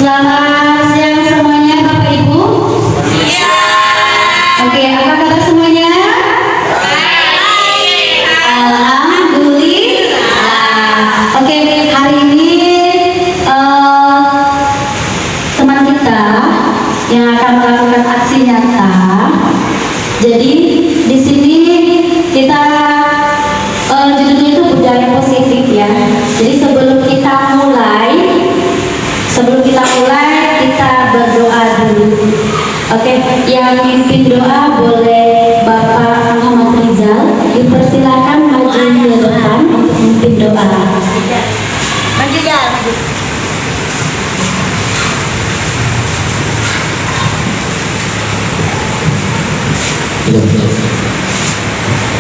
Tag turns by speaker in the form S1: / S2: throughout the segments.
S1: Selamat siang semuanya Bapak Ibu. Iya. Oke, apa kabar semuanya? Baik. Alhamdulillah. Oke, hari ini teman kita yang akan melakukan aksi nyata. Jadi di sini kita judulnya itu budaya positif ya. Jadi sebelum kita mulai kita berdoa dulu. Oke, yang mimpin doa boleh Bapak Muhammad Rizal. Dipersilakan maju ke depan untuk mimpin doa.
S2: Maju ya, maju.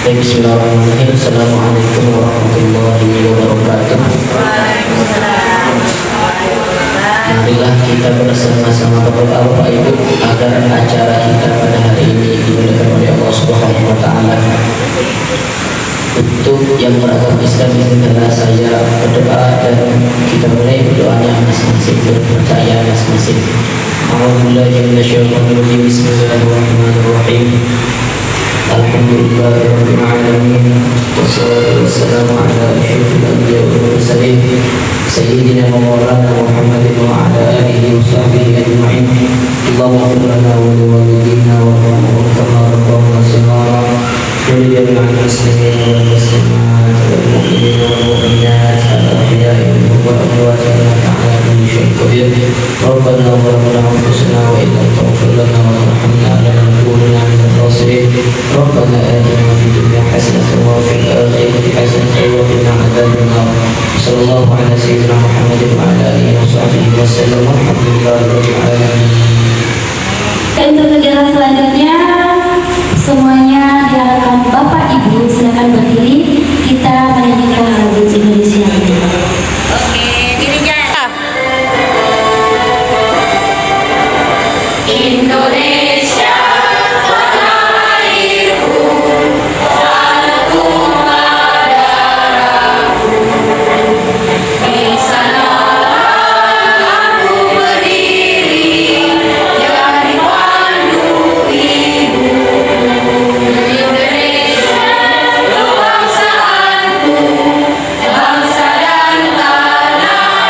S3: Bismillahirrahmanirrahim. Assalamualaikum warahmatullahi wabarakatuh. Marilah kita bersama-sama berdoa Bapak Ibu agar acara kita pada hari ini dimuliakan oleh Allah Subhanahu wa taala. Untuk yang beragama Islam adalah saya berdoa dan kita mulai berdoanya masing-masing, berpercaya masing-masing. Alhamdulillah bismillahirrahmanirrahim. Alhamdulillahirabbil alamin. Wassalatu wassalamu ala asyrofil anbiya'i wal mursalin sayyidina wa maulana Muhammadin wa ala alihi wa sahbihi ajma'in. Allahumma ighfir lana wa li walidina wa warhamhum kama rabbawna shighara. ولجميع المسلمين والمسلمات والمؤمنين والمؤمنات الأحياء منهم والأموات إنك على كل شيء قدير. ربنا ظلمنا أنفسنا وإن لم تغفر لنا وترحمنا لنكونن من الخاسرين. ربنا آتنا في الدنيا حسنة وفي الآخرة حسنة وقنا عذاب النار. صلى الله على سيدنا محمد وعلى آله وصحبه وسلم والحمد لله رب العالمين.
S1: Untuk kegiatan selanjutnya semuanya diharapkan Bapak Ibu silakan berdiri, kita menyanyikan lagu Indonesia.
S2: Oke, dirinya.
S1: Indonesia tanah airku, tanahku darahku. Di sanalah aku berdiri, jadi pandu ibu. Indonesia kebangsaanku, bangsa dan tanah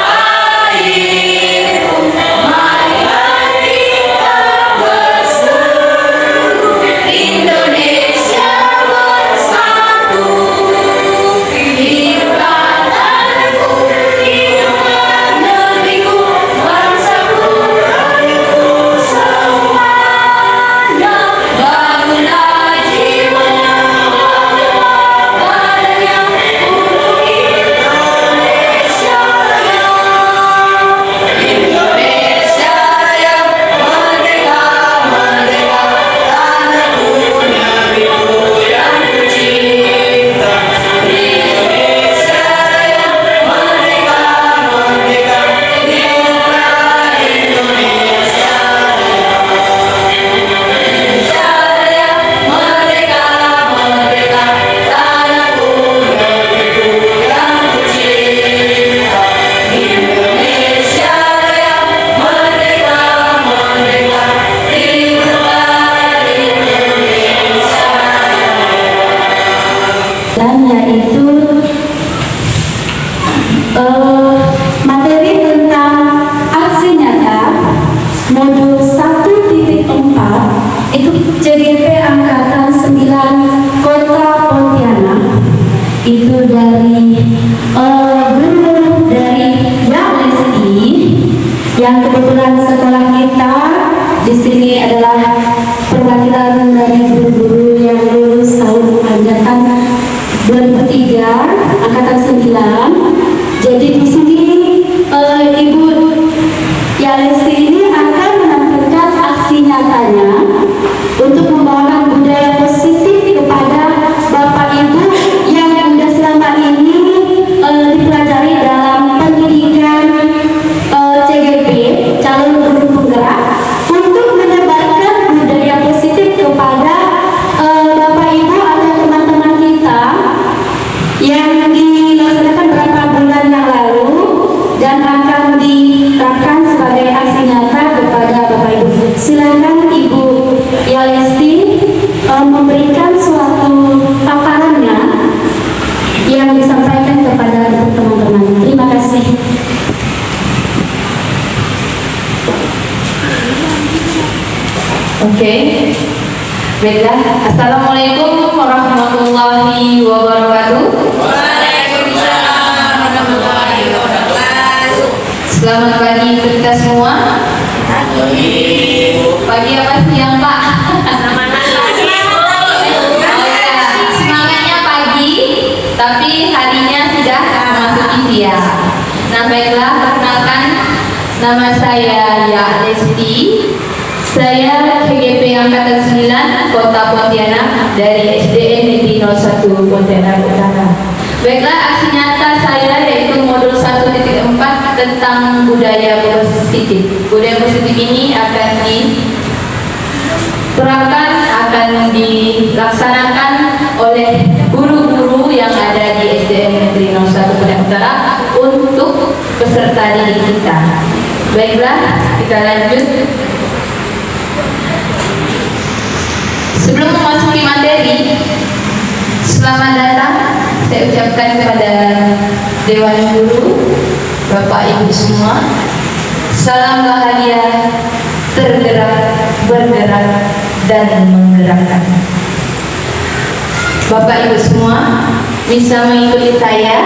S1: airku. Marilah kita bersatu, Indonesia bersatu. Hiduplah tanahku, hiduplah negeriku, bangsaku, rakyatku semuanya. Bangunlah jiwanya, bangunlah badannya untuk Indonesia Raya. Indonesia Raya, merdeka, merdeka, tanahku, negeriku yang kucinta. Indonesia Raya, merdeka, merdeka, hiduplah Indonesia Raya. Indonesia Raya, merdeka, merdeka, tanahku, negeriku yang kucinta. Indonesia Raya, merdeka, merdeka, hiduplah Indonesia Raya. Dan yaitu materi tentang aksi nyata modul 1.4 itu CGP Angkatan 9 Kota Pontianak. Itu dari guru dari Yalesti yang kebetulan sekolah kita di sini adalah perwakilan dari guru-guru yang lulus tahun angkatan 2003 angkatan 9. Jadi di sini Ibu Yalesti ini akan menampilkan aksi nyatanya untuk membawakan budaya positif kepada Bapak Ibu yang sudah selama ini dipelajari dalam pendidikan CGP calon guru penggerak untuk menyebarkan budaya positif kepada Bapak Ibu atau teman-teman kita yang dilaksanakan beberapa bulan yang lalu Baiklah, perkenalkan, nama saya Ya Lesti. Saya KGP Angkatan 9 Kota Pontianak dari SDN Negeri 01 Pontianak Utara. Baiklah, aksi nyata saya yaitu modul 1.4 tentang budaya positif. Budaya positif ini akan diterapkan, akan dilaksanakan oleh guru-guru yang ada di SDN Negeri 01 Pontianak Utara untuk peserta didik kita. Baiklah, kita lanjut. Sebelum memasuki materi, selamat datang saya ucapkan kepada Dewan Guru, Bapak Ibu semua. Salam bahagia, tergerak, bergerak, dan menggerakkan. Bapak Ibu semua bisa mengikuti saya.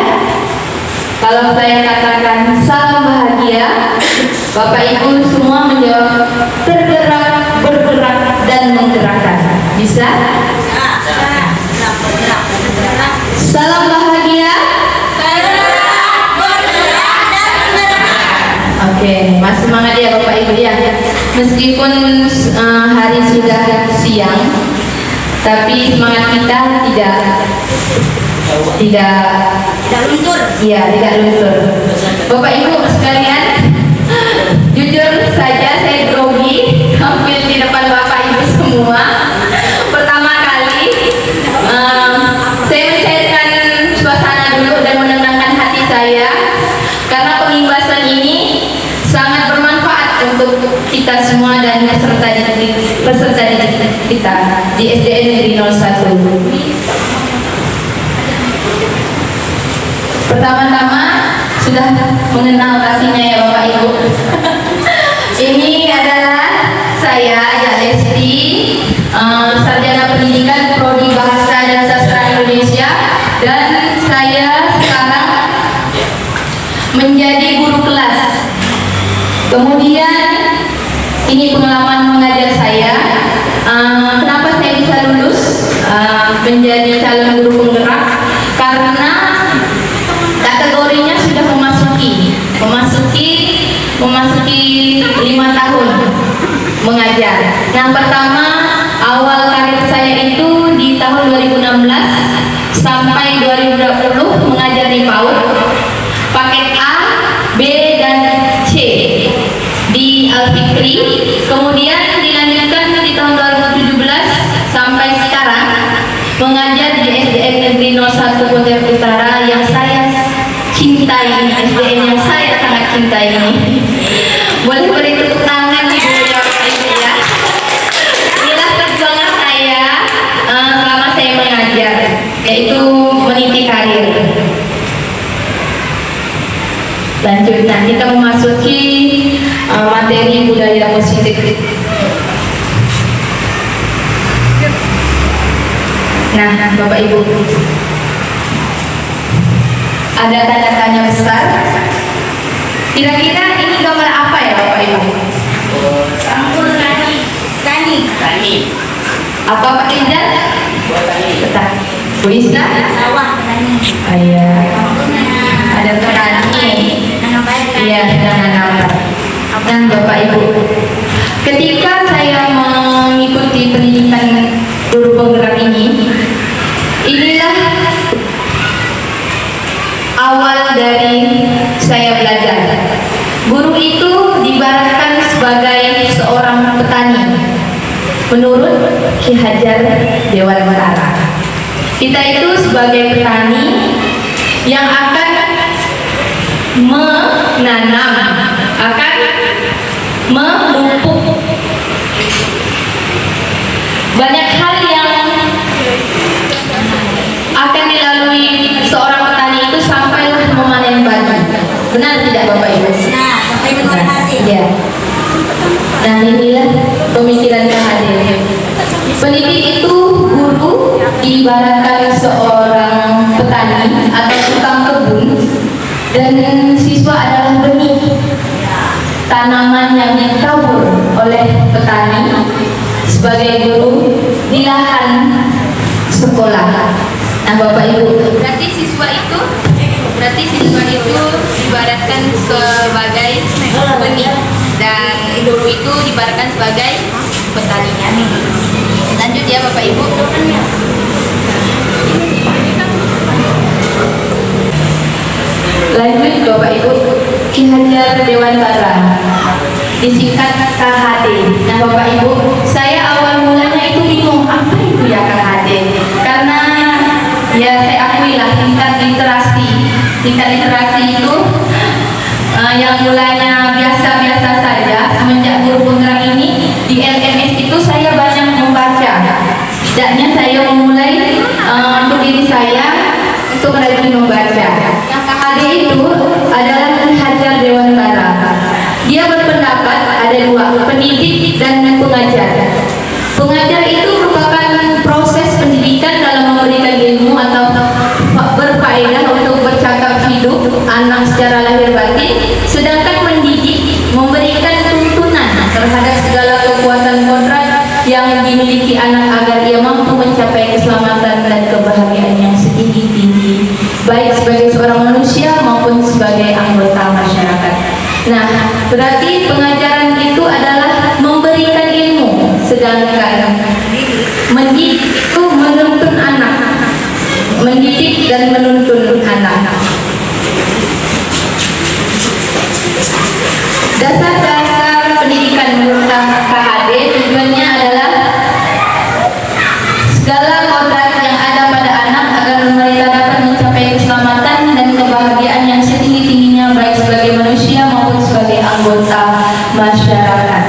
S1: Kalau saya katakan salam bahagia, Bapak Ibu semua menjawab tergerak, bergerak, dan menggerakkan. Bisa? Salam bahagia. Oke, masih semangat ya Bapak Ibu ya. Meskipun hari sudah siang, tapi semangat kita tidak luntur. Iya, tidak luntur. Bapak Ibu sekalian, jujur saja saya grogi hampir di depan Bapak Ibu semua. Pertama kali saya mencairkan suasana dulu dan menenangkan hati saya, karena pengimbasan ini sangat bermanfaat untuk kita semua dan peserta didik kita di SDN Negeri 01. Pertama-tama sudah mengenal pastinya ya Bapak Ibu. Ini adalah saya Ya Lesti, sarjana pendidikan Prodi Bahasa dan Sastra Indonesia, dan saya sekarang menjadi guru kelas. Kemudian ini pengalaman mengajar saya. Kenapa saya bisa lulus menjadi calon guru penggerak? Karena kategorinya sudah memasuki 5 tahun mengajar. Yang pertama, awal karir saya itu di tahun 2016 sampai 2020 mengajar di PAUD paket A, B, dan C di Al-Fikri. Kemudian dilanjutkan di tahun 2017 sampai sekarang mengajar di SDN Negeri 01 Pontianak Utara yang saya cintai, SDN yang saya sangat cintai ini. Boleh beri tepuk tangan Ibu ya Bapak Ibu ya. Inilah perjuangan saya selama saya mengajar, yaitu meniti karir. Lanjut, nah kita memasuki materi budaya positif. Nah, Bapak Ibu, ada tanda tanya besar. Kira-kira ini gambar apa ya Bapak Ibu?
S2: Campur tani.
S1: Apa Pak Rizal? Betul. Bu Isna?
S2: Sawah tani.
S1: Iya. Ada petani. Iya, sedang nanam. Nah, Bapak Ibu, ketika saya mengikuti pendidikan guru penggerak ini, inilah awal dari saya belajar. Guru itu diibaratkan sebagai seorang petani menurut Ki Hajar Dewantara. Kita itu sebagai petani yang akan menanam, akan memupuk. Banyak hal yang akan dilalui seorang petani itu sampailah memanen padi. Benar tidak Bapak Ibu?
S2: Nah, sampai dengan hasil.
S1: Ya. Nah, inilah pemikiran yang hadir. Pendidik itu guru diibaratkan seorang petani atau tukang kebun, dan siswa adalah benih, tanaman yang ditabur oleh petani sebagai guru di lahan sekolah. Nah Bapak Ibu, berarti siswa itu diibaratkan sebagai benih dan guru itu diibaratkan sebagai petani. Lanjut ya Bapak Ibu. Lanjut Bapak Ibu, Ki Hajar Dewantara, disingkat KHD. Nah Bapak Ibu, saya awal mulanya itu bingung apa itu ya KHD, karena ya saya akui lah tingkat literasi itu yang mulanya biasa-biasa saja. Semenjak guru penggerak ini di LMS itu saya banyak membaca. Setidaknya saya memulai untuk diri saya untuk rajin membaca. Yang KHD itu adalah Ki Hajar Dewantara. Dia berpendapat ada dua, pendidik dan pengajar. Pengajar itu merupakan proses pendidikan dalam memberikan ilmu atau berfaedah untuk bercakap hidup anak secara lahir batin, sedangkan mendidik memberikan tuntunan terhadap segala kekuatan kodrat yang dimiliki anak agar ia mampu mencapai keselamatan dan kebahagiaan yang setinggi-tinggi, baik sebagai seorang manusia maupun sebagai anggota masyarakat. Nah, berarti pengajaran itu adalah memberikan ilmu, sedangkan mendidik itu menuntun anak, mendidik dan menuntun anak. Dasar-dasar pendidikan menurut KHD tujuannya adalah segala kodrat yang ada pada anak agar mereka dapat mencapai keselamatan dan kebahagiaan yang setinggi-tingginya, baik sebagai manusia maupun sebagai anggota masyarakat.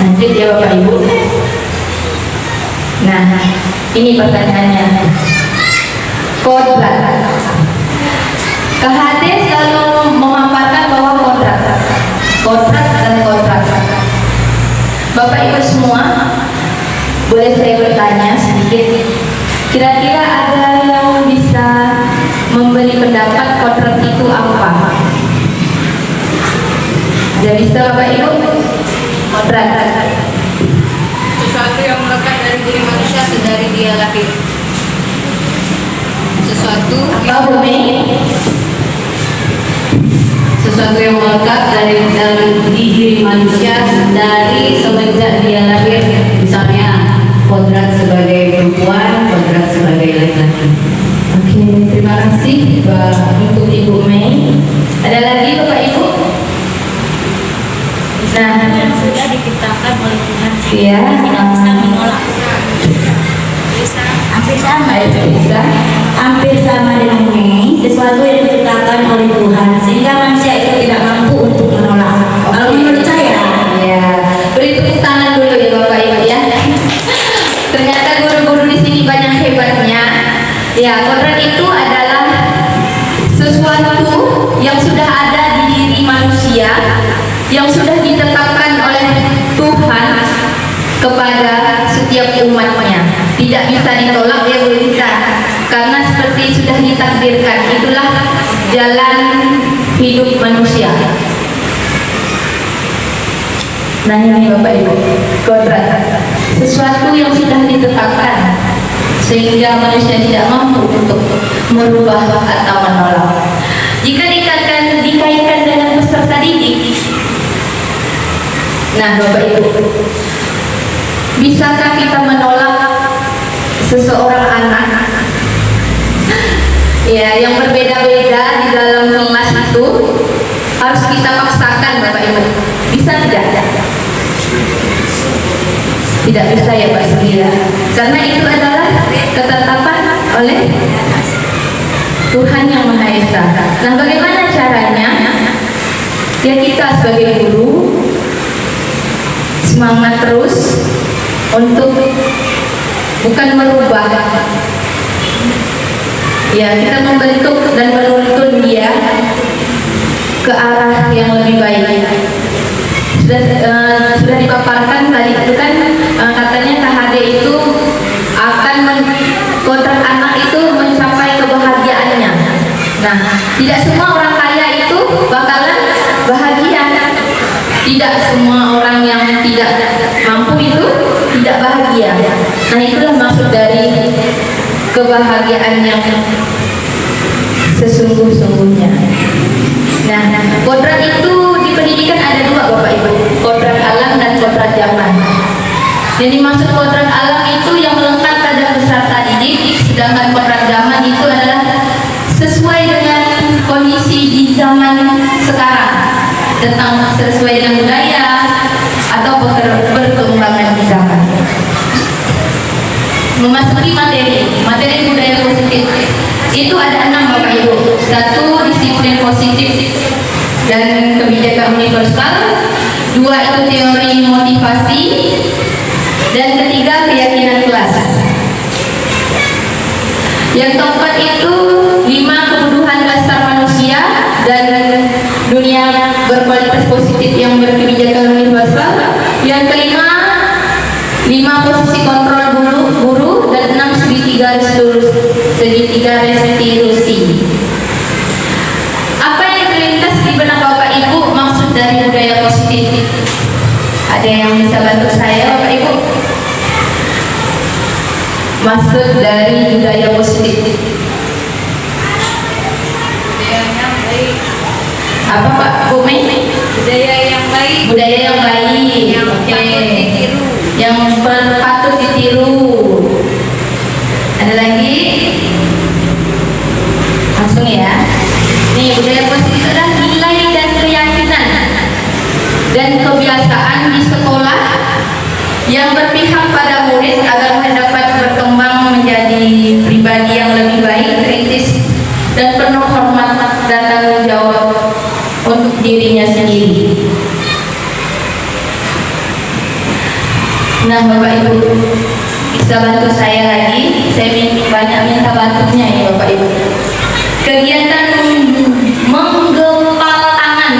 S1: Lanjut ya Bapak Ibu. Nah, ini pertanyaannya. Kodrat. KHD selalu memaparkan bahwa kodrat dan kodrat. Bapak Ibu semua, boleh saya bertanya sedikit? Kira-kira ada yang bisa memberi pendapat kodrat itu apa? Ada bisa Bapak Ibu? Kodrat.
S4: Sesuatu yang melekat dari diri manusia sedari dia lahir. Sesuatu yang melekat dari diri manusia dari semenjak dia lahir. Misalnya kodrat sebagai perempuan, kodrat sebagai laki-laki.
S1: Oke, terima kasih untuk Ibu Mei. Ada lagi Bapak Ibu? Nah,
S2: Yang sudah diciptakan oleh Tuhan
S1: iya.
S2: tidak bisa menolak. Hampir sama ya,
S1: Bisa.
S2: hampir sama dengan Mei, sesuatu yang diciptakan oleh Tuhan sehingga manusia itu tidak mampu untuk menolak. Kalau menurut saya,
S1: Ya, beri tepuk tangan dulu ya Bapak Ibu ya. Ternyata guru-guru di sini banyak hebatnya. Ya, kodrat itu adalah sesuatu yang sudah ada di diri manusia, yang sudah ditetapkan oleh Tuhan kepada setiap umatnya. Tidak bisa ditolak ya Bu Lisa, karena seperti sudah ditakdirkan. Itulah jalan hidup manusia. Nah ini Bapak Ibu, kodrat, sesuatu yang sudah ditetapkan sehingga manusia tidak mampu untuk merubah atau menolak. Jika dikaitkan dengan peserta didik, nah Bapak Ibu, bisakah kita menolak seseorang anak ya yang berbeda-beda di dalam kelas itu? Harus kita paksakan Bapak Ibu, bisa tidak? Tidak bisa ya Pak Sugila, karena itu adalah ketetapan oleh Tuhan Yang Maha Esa. Nah bagaimana caranya? Ya kita sebagai guru semangat terus untuk bukan merubah, ya kita membentuk dan menuntun dia ke arah yang lebih baik. Sudah dipaparkan tadi itu kan, katanya KHD itu akan kodrat anak itu mencapai kebahagiaannya. Nah, tidak semua orang kaya itu bakalan bahagia. Tidak semua orang yang tidak mampu itu tidak bahagia. Nah, itulah maksud dari kebahagiaan yang sesungguh-sungguhnya. Nah, kodrat itu di pendidikan ada dua Bapak Ibu, kodrat alam dan kodrat zaman. Jadi maksud kodrat alam itu yang melekat pada peserta didik, sedangkan kodrat zaman itu adalah sesuai dengan kondisi di zaman sekarang, tentang sesuai dengan budaya atau perkembangan di zaman. Memasuki materi budaya positif itu ada 6 Bapak Ibu. 1, disiplin positif dan kebijakan universal. 2, itu teori motivasi. Dan ketiga, keyakinan kelas. Yang keempat itu 5 kebutuhan dasar manusia dan dunia berkualitas positif yang berkebijakan universal. Yang kelima, 5 posisi kontrol guru dan 6 segitiga restitusi. Apa yang terlintas di benak Bapak Ibu maksud dari budaya positif? Ada yang bisa bantu saya Bapak Ibu? Maksud dari budaya positif apa Pak Bu Mei?
S4: Budaya yang baik,
S1: Budaya yang baik,
S4: yang patut ditiru.
S1: yang patut ditiru. Ada lagi? Langsung ya. Nih, budaya positif adalah nilai dan keyakinan dan kebiasaan di sekolah yang berpihak pada murid agar dapat berkembang menjadi pribadi yang lebih baik, kritis, dan penuh hormat dan tanggung jawab untuk dirinya sendiri. Nah, Bapak Ibu bisa bantu saya lagi. Saya banyak minta bantunya ya Bapak Ibu. Kegiatan menggempal tangan.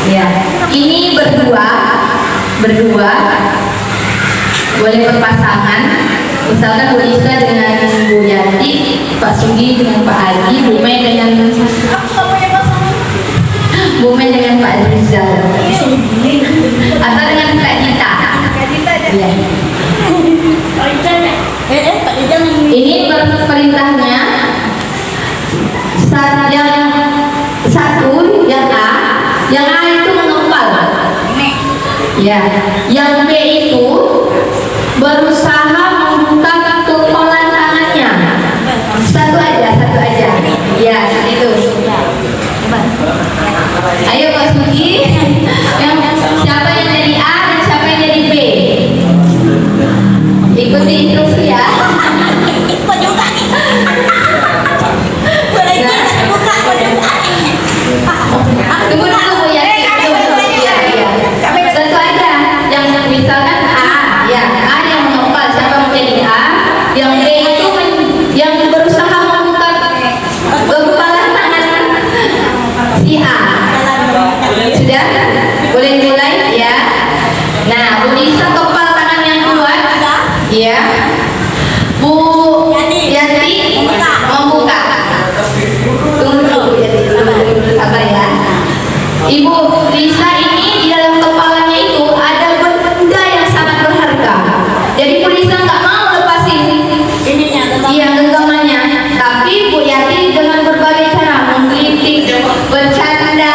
S1: Ya, ini berdua boleh berpasangan. Misalkan Bu Lisa dengan Bu Yanti, Pak Sugi dengan Pak Adi, Bu Mei dengan Pak Rizal, atau dengan Kak Dita. Ya. Ini perintahnya yang satu, yang A itu mengepal. Ya, yang B itu berusaha membuka kepalan tangannya. Satu aja. Ya, itu. Ayo Pak Sugi, siapa yang jadi A dan siapa yang jadi B? Ikuti instruksi ya. Tunggu dulu Bu ya. Satu aja. Yang misalkan A, ya A yang mengepal, siapa yang menjadi A? Yang B itu yang berusaha membuka kepalan tangan si A. Sudah? Boleh mulai ya. Nah, Bu Lisa kepal tangan yang kuat. Ya. Bu Yanti membuka. Tunggu dulu Bu Yanti, sabar ya. Ibu Lisa ini di dalam kepalanya itu ada benda yang sangat berharga. Jadi Bu Lisa nggak mau lepasin genggamannya. Tapi Bu Yanti dengan berbagai cara menggelitik, bercanda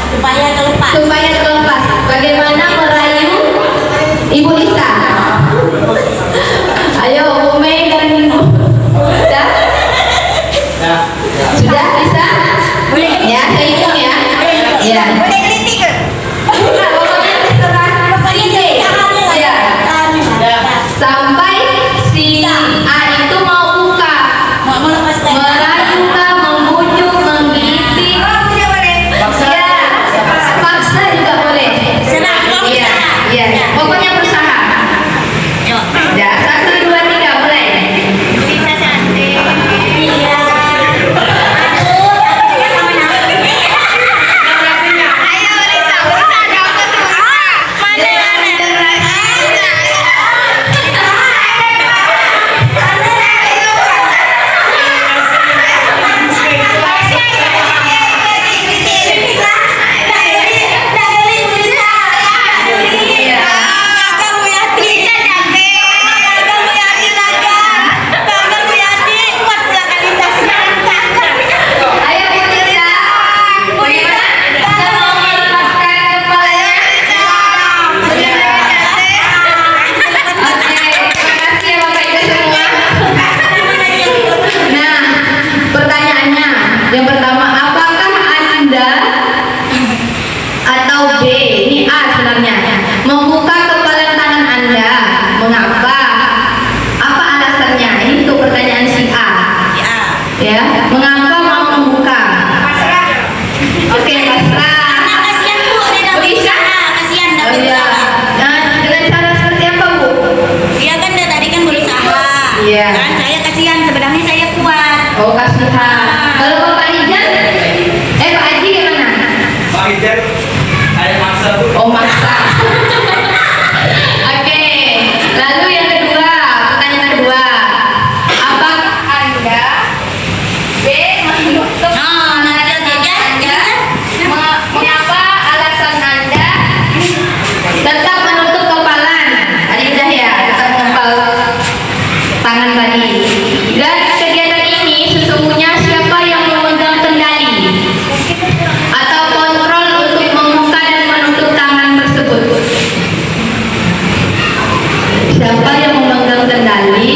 S1: supaya terlepas. Bagaimana merayu Ibu Lisa? Ayo Bu Mei dan sudah? Sudah bisa? Ya, saya hitung ya. Ya. Ya, mengapa mau membuka? Oke, pasrah.
S2: Karena kasihan Bu, dia nggak berusaha, kasihan nggak
S1: Oh iya.
S2: berusaha.
S1: Nah, dengan cara seperti apa, Bu?
S2: Dia kan dari tadi kan berusaha.
S1: Iya.
S2: Kan saya kasihan, sebenarnya saya kuat.
S1: Oh, kasihan. Kalau Bapak Ijan, Pak Haji gimana?
S5: Pak Ijen, saya maksa Bu.
S1: Oh, maksa. Oke, lalu yang kedua, pertanyaan kedua. Apakah Anda menutup mengapa alasan Anda tetap menutup kepalan? Tadi udah ya, tetap mengepal tangan tadi. Dan kegiatan ini sesungguhnya siapa yang memegang kendali atau kontrol untuk membuka dan menutup tangan tersebut? Siapa yang memegang kendali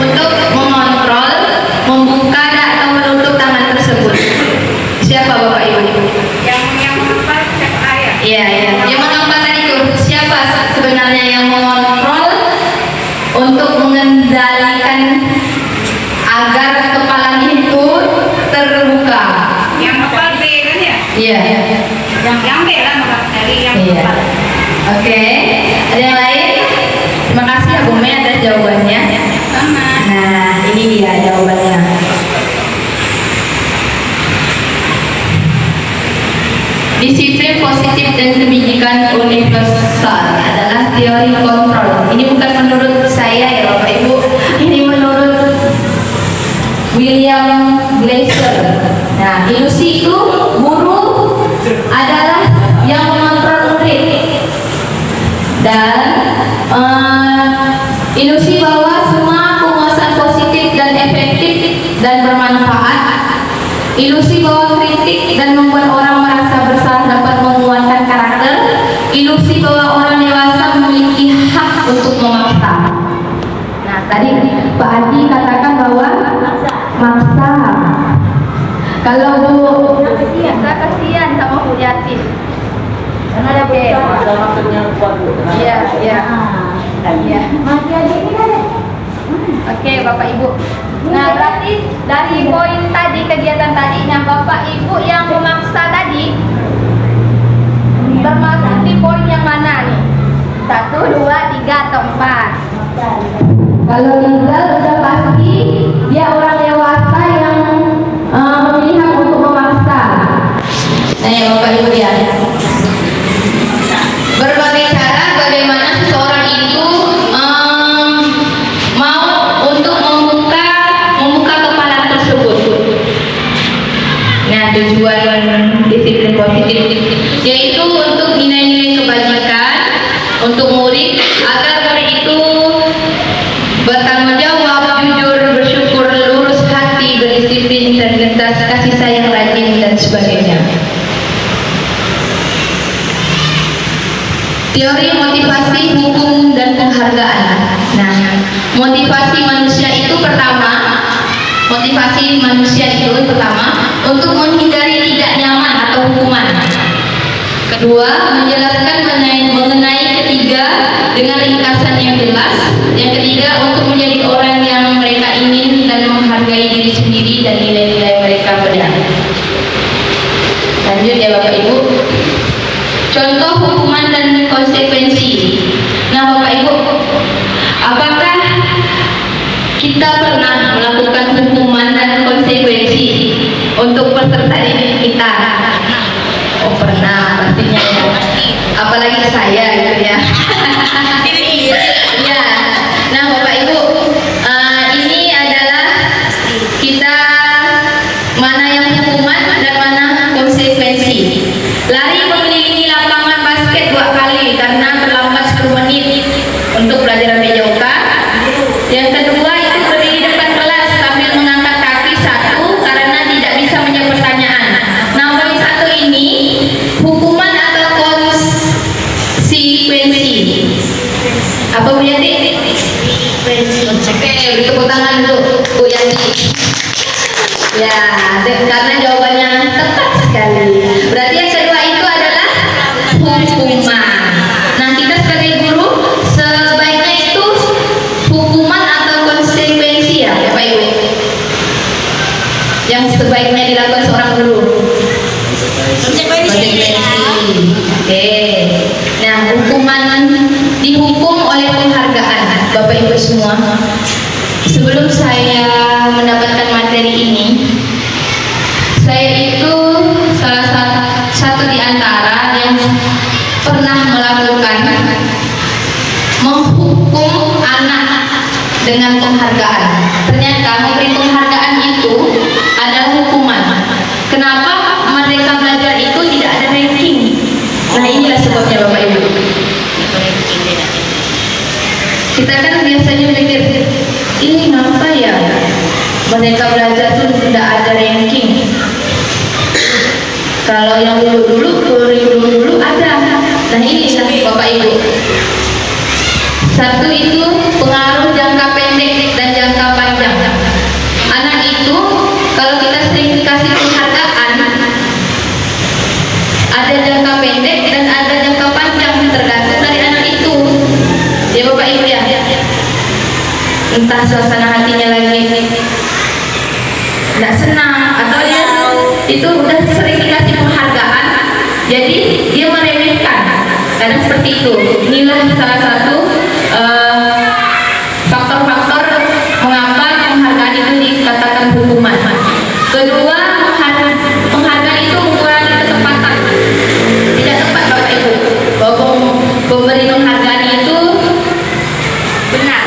S1: untuk mengontrol, membuka atau menutup tangan tersebut? Siapa Bapak Ibu?
S4: Yang apa siapa ya?
S1: Iya, iya. Yang mengapa tadi itu siapa sebenarnya yang mengontrol untuk mengendalikan agar kepalanya itu terbuka?
S4: Yang apa B kan ya?
S1: Iya.
S4: Yang B lah Mbak, dari yang
S1: Iya.
S4: empat.
S1: Oke. Ada yang lain? Terima kasih ya Bu Mei atas jawabannya.
S4: Sama.
S1: Nah, ini dia jawabannya. Disiplin positif dan kebijakan universal adalah teori kontrol. Ini bukan menurut saya ya Bapak Ibu, ini menurut William Glasser. Nah, ilusi itu guru adalah yang mengontrol murid. Dan ilusi bahwa semua penguasaan positif dan efektif dan bermanfaat. Ilusi bahwa kritik dan membuat orang merasa bersalah dapat menguatkan karakter. Ilusi bahwa orang dewasa memiliki hak untuk memaksa. Nah, tadi Pak Adi katakan bahwa maksa. Kalau Bu saya kasihan sama Bu Yatin.
S2: Karena ada berusaha.
S3: Ada maksudnya kuat Bu.
S1: Iya, iya. Iya.
S2: Mati aja ini kan.
S1: Oke, Bapak Ibu. Nah, berarti dari poin tadi, kegiatan tadi, nah Bapak Ibu yang memaksa tadi termasuk di poin yang mana nih? 1, 2, 3 atau 4? Kalau Rizal sudah pasti dia orang dewasa yang memilih hak untuk memaksa. Nah, ya Bapak Ibu ya. Berbagai cara bagaimana seseorang itu mau untuk membuka kepala tersebut. Nah, tujuan disiplin positif yaitu untuk nilai-nilai kebajikan untuk murid agar murid itu bertanggung jawab, jujur, bersyukur, lurus hati, berdisiplin, integritas, kasih sayang, rajin dan sebagainya. Teori motivasi, hukum, dan penghargaan. Nah, motivasi manusia itu pertama untuk menghindari tidak nyaman atau hukuman. Kedua, menjelaskan mengenai ketiga dengan ringkasan yang jelas. Yang ketiga, untuk menjadi orang yang mereka ingin dan menghargai diri sendiri dan nilai-nilai mereka benar. Lanjut ya Bapak Ibu. Contoh hukuman dan konsekuensi. Nah Bapak Ibu, apakah kita pernah melakukan hukuman dan konsekuensi untuk peserta didik kita? Oh pernah pastinya ya. Apalagi saya gitu ya. Ya. Nah Bapak Ibu, ini adalah kita mana yang hukuman dan mana konsekuensi. Lari mengelilingi lapangan basket 2 kali karena terlambat 10 menit untuk pelajaran PJOK. Yang kedua itu berdiri depan kelas sambil mengangkat kaki 1 karena tidak bisa menjawab pertanyaan. Nah, poin 1 ini hukuman atau konsekuensi. Apa Bu Yanti? Oke, beri tepuk tangan dulu Bu Yanti. Ya, karena jawabannya tepat sekali. Berarti yang kedua itu adalah hukuman. Nah, kita sebagai guru sebaiknya itu hukuman atau konsekuensi ya, Bapak Ibu. sebaiknya dilakukan seorang guru?
S2: Konsekuensi.
S1: Oke. Nah, hukuman dihukum oleh penghargaan, Bapak Ibu semua. Sebelum saya mendapatkan materi ini, saya itu salah satu di antara yang pernah melakukan menghukum anak dengan penghargaan. Ternyata memberi penghargaan itu adalah hukuman. Kenapa Merdeka Belajar itu tidak ada ranking? Nah, inilah sebabnya Bapak Ibu. Kita kan biasanya mikir, ini kenapa ya Merdeka Belajar itu tidak ada ranking? Kalau yang dulu ada. Nah, inilah Bapak Ibu. Satu itu pengaruh jangka pendek dan jangka panjang. Anak itu kalau kita sering dikasih penghargaan, ada jangka pendek dan ada jangka panjang, tergantung dari anak itu. Ya Bapak Ibu ya. Entah suasana hatinya lagi tidak senang atau dia itu udah sering dikasih penghargaan, jadi dia meremehkan. Kadang seperti itu. Inilah salah satu faktor-faktor mengapa penghargaan itu dikatakan hukuman. Kedua, penghargaan itu mengurangi ketepatan. Tidak tepat Bapak Ibu. Bahwa pemberi penghargaan itu benar.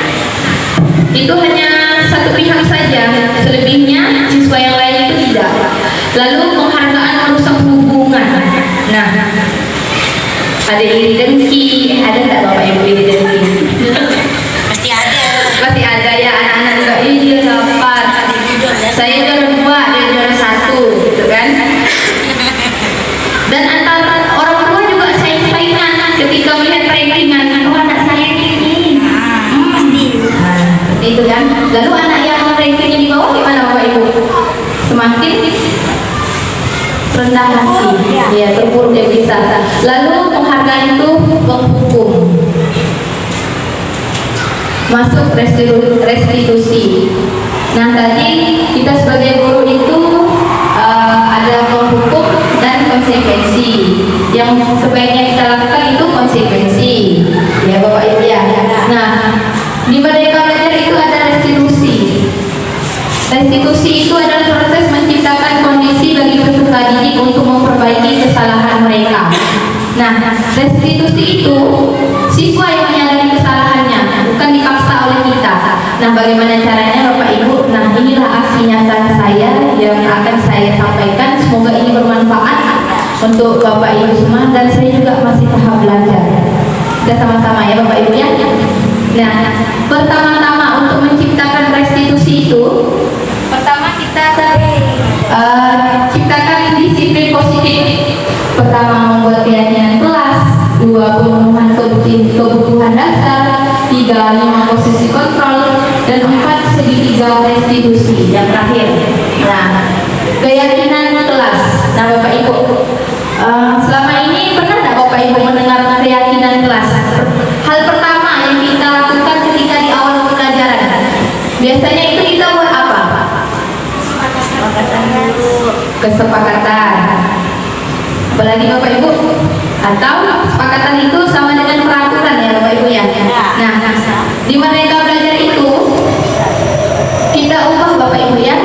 S1: Itu hanya satu pihak saja. Selebihnya siswa yang lain itu tidak. Lalu penghargaan merusak hubungan. Nah, ada iri dengki, ada tak Bapak Ibu iri dengki?
S2: Pasti ada.
S1: Pasti ada ya anak-anak juga. Ih, dia dapat. Saya juara 2, dia juara 1, gitu kan? Dan antara orang tua juga saing-saingan ketika melihat rankingan. Oh, anak saya ini.
S2: Pasti.
S1: Nah, itu kan. Lalu anak yang rankingnya di bawah gimana Bapak Ibu? Semakin rendah hati, ya terpuruk dia bisa. Lalu penghargaan itu menghukum. Masuk restitusi. Nah, tadi kita sebagai guru itu ada menghukum dan konsekuensi. Yang sebaiknya kita lakukan itu konsekuensi, ya Bapak Ibu ya. Nah, di Merdeka Belajar itu ada restitusi. Restitusi itu adalah proses menciptakan kondisi bagi peserta didik untuk memperbaiki kesalahan mereka. Nah, restitusi itu siswa yang menyadari kesalahannya, bukan dipaksa oleh kita. Nah, bagaimana caranya Bapak Ibu? Nah, inilah aksi nyata saya yang akan saya sampaikan. Semoga ini bermanfaat untuk Bapak Ibu semua, dan saya juga masih tahap belajar. Kita sama-sama ya Bapak Ibu ya. Nah, pertama-tama untuk menciptakan restitusi itu, pertama kita ciptakan disiplin positif. Pertama, membuat keyakinan kelas. 2, pemenuhan kebutuhan dasar. 3, 5, posisi kontrol. Dan 4, segitiga restitusi. Yang terakhir, nah, keyakinan kelas. Nah Bapak Ibu, selama ini pernah tidak Bapak Ibu mendengar keyakinan kelas? Hal pertama yang kita lakukan ketika di awal pembelajaran, biasanya itu kita buat apa? Kesepakatan. Apalagi Bapak Ibu? Atau kesepakatan itu sama dengan peraturan ya Bapak Ibu ya? Nah, di Merdeka Belajar itu kita ubah Bapak Ibu ya,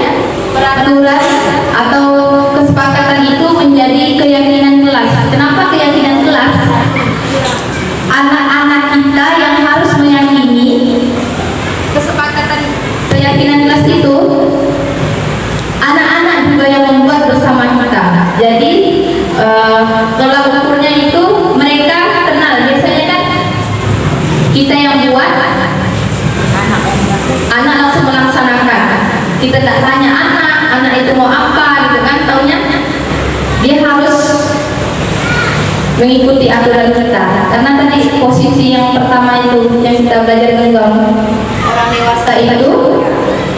S1: peraturan atau kesepakatan itu menjadi keyakinan kelas. Kenapa keyakinan kelas? Anak-anak kita yang harus meyakini kesepakatan keyakinan kelas itu, anak-anak juga yang membuat bersama kita. Jadi tolak ukurnya itu mereka kenal. Biasanya kan kita yang buat, anak langsung melaksanakan. Kita tak tanya anak itu mau apa gitu kan, taunya dia harus mengikuti aturan kita. Karena tadi posisi yang pertama itu yang kita belajar genggam, orang dewasa itu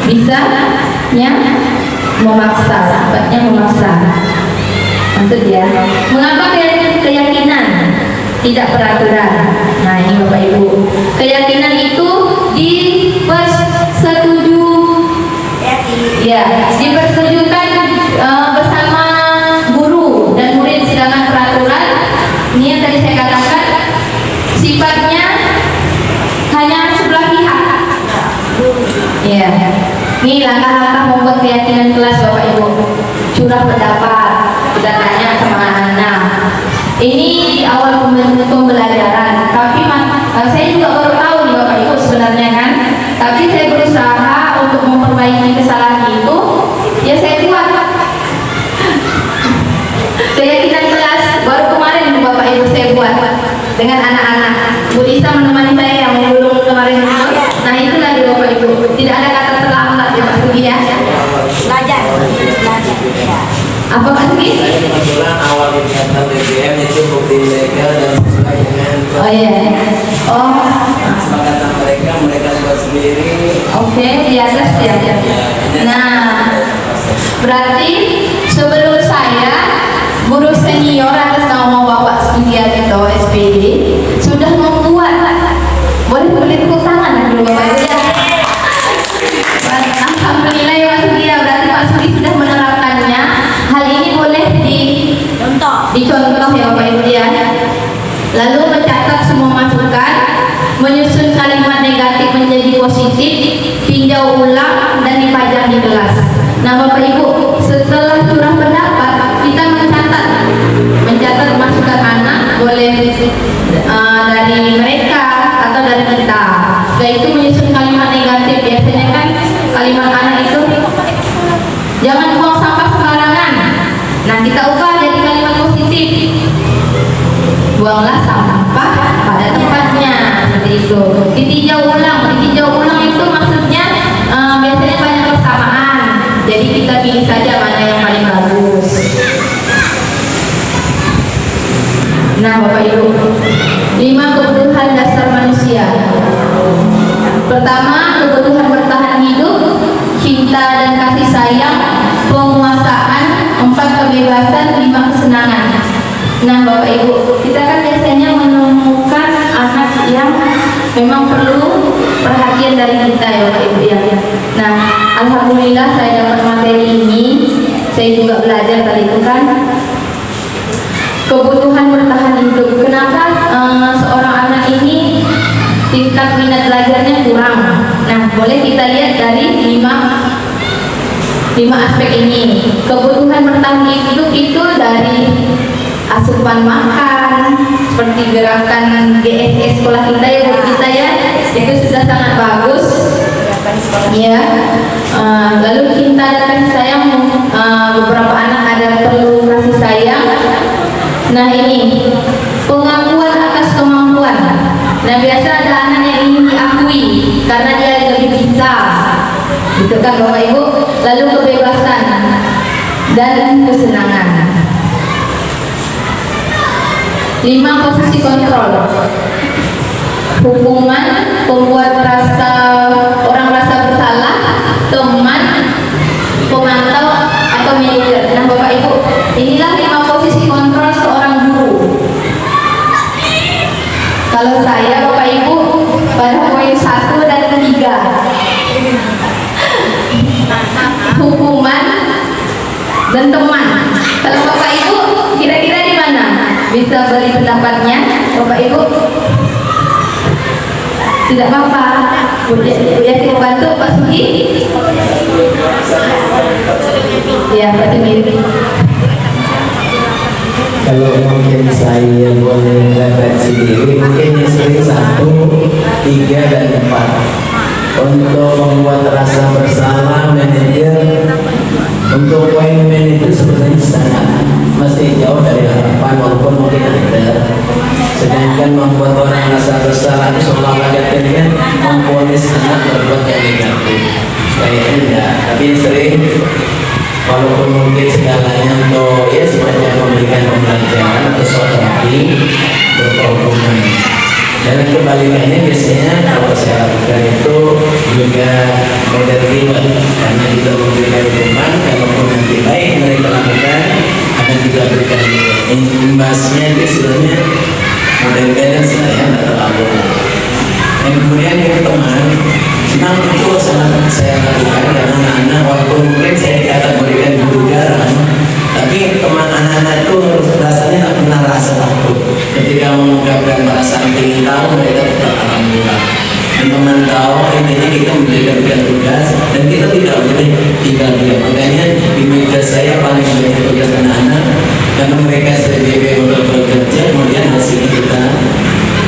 S1: bisanya memaksa, sifatnya memaksa. Maksudnya, mengapa keyakinan tidak peraturan? Nah, ini Bapak Ibu, keyakinan itu dipersetuju, ya, dipersetujukan Ya, ini langkah-langkah membuat keyakinan kelas Bapak Ibu. Curah pendapat, kita tanya sama anak-anak. Ini di awal pembelajaran, tapi saya juga baru tahu nih Bapak Ibu sebenarnya kan. Tapi saya berusaha untuk memperbaiki kesalahan itu. Ya saya buat keyakinan kelas baru kemarin Bapak Ibu saya buat dengan anak-anak. Bu Lisa menemani saya yang belum kemarin itu. Nah itulah di Bapak Ibu. Tidak ada kata terlambat ya Pak Sugi ya.
S2: Belajar. Ya.
S1: Apa Pak Sugi?
S3: Saya kebetulan awal kegiatan BBM itu bukti legal dan sesuai dengan
S1: Oh iya. Oh,
S3: kesepakatan mereka buat sendiri.
S1: oke di atas ya. Nah, berarti sebelum saya guru senior atas nama Bapak Sugiarto SPD sudah membuat. Boleh tepuk tangan dulu Bapak Ibu ya. Alhamdulillah ya Pak Sugi ya, berarti Pak Sugi sudah menerapkannya. Hal ini boleh dicontoh ya Bapak Ibu ya. Lalu mencatat semua masukan, menyusun kalimat negatif menjadi positif, tinjau ulang dan dipajang di kelas. Nah Bapak Ibu, setelah curah pendapat kita mencatat masukan anak, boleh dari mereka atau dari kita. Setelah itu menyusun kalimat negatif. Biasanya kan kalimat anak itu jangan buang sampah sembarangan. Nah kita ubah jadi kalimat positif. Buanglah sampah pada tempatnya, seperti itu. Ditinjau ulang itu maksudnya biasanya banyak persamaan. Jadi kita pilih saja mana yang paling bagus. Nah Bapak Ibu, 5 kebutuhan dasar manusia. Pertama, kebutuhan bertahan hidup, cinta dan kasih sayang, penguasaan, 4 kebebasan, 5 kesenangan. Nah Bapak Ibu, kita kan biasanya menemukan anak yang memang perlu perhatian dari kita ya Bapak Ibu ya. Nah Alhamdulillah saya dapat materi ini. Saya juga belajar tadi itu kan kebutuhan bertahan hidup. Kenapa seorang anak ini tingkat minat belajarnya kurang? Nah boleh kita lihat dari 5 aspek ini. Kebutuhan bertahan hidup itu dari asupan makan, seperti gerakan GSS sekolah kita ya Bu kita ya, itu sudah sangat bagus ya. Lalu cinta dan kasih sayang, beberapa anak ada perlu kasih sayang. Nah ini pengakuan atas kemampuan. Nah biasa ada anak yang ingin diakui karena dia lebih bisa, gitu kan Bapak Ibu. Lalu kebebasan dan kesenangan. 5 posisi kontrol. Hukuman, pembuat orang merasa bersalah, teman, pemantau atau manajer. Nah Bapak Ibu, inilah 5 posisi kontrol seorang guru. Kalau saya Bapak Ibu pada poin 1 dan 3. Hukuman dan teman. Kalau Bapak Ibu kira-kira di mana? Bisa beri pendapatnya Bapak Ibu? Tidak apa-apa. Bu Yati membantu Pak Sugi? Ya Pak Sugi.
S3: Kalau mungkin saya boleh refleksi diri, mungkin yang sering 1, 3, dan 4. Untuk membuat rasa bersalah manajer, untuk poin manajer sebenarnya sangat masih jauh dari harapan walaupun mungkin ada. Sedangkan membuat orang rasa bersalah itu seolah negatif kan, memponis anak berbuat yang negatif. Kayaknya enggak, tapi sering walaupun mungkin segalanya untuk ya semacam memberikan pembelajaran atau suatu hati berhubungan. Dan kebalikannya biasanya kalau saya lakukan itu juga menerima karena kita memberikan hukuman, kalaupun nanti baik mereka lakukan akan kita berikan imbasnya itu sebenarnya mudah-mudahan saya tidak terlalu. Dan kemudian yang teman, memang itu sangat saya lakukan karena anak-anak walaupun mungkin saya dikategorikan guru jarang, tapi teman anak-anak itu rasanya tak pernah rasa takut ketika mengungkapkan perasaan ingin tahu, mereka tetap alhamdulillah.
S6: yang memantau, intinya kita memberikan tugas dan kita tidak boleh tinggal diam. Makanya di meja saya paling banyak tugas anak-anak karena mereka SPBB untuk bekerja, kemudian hasilnya kita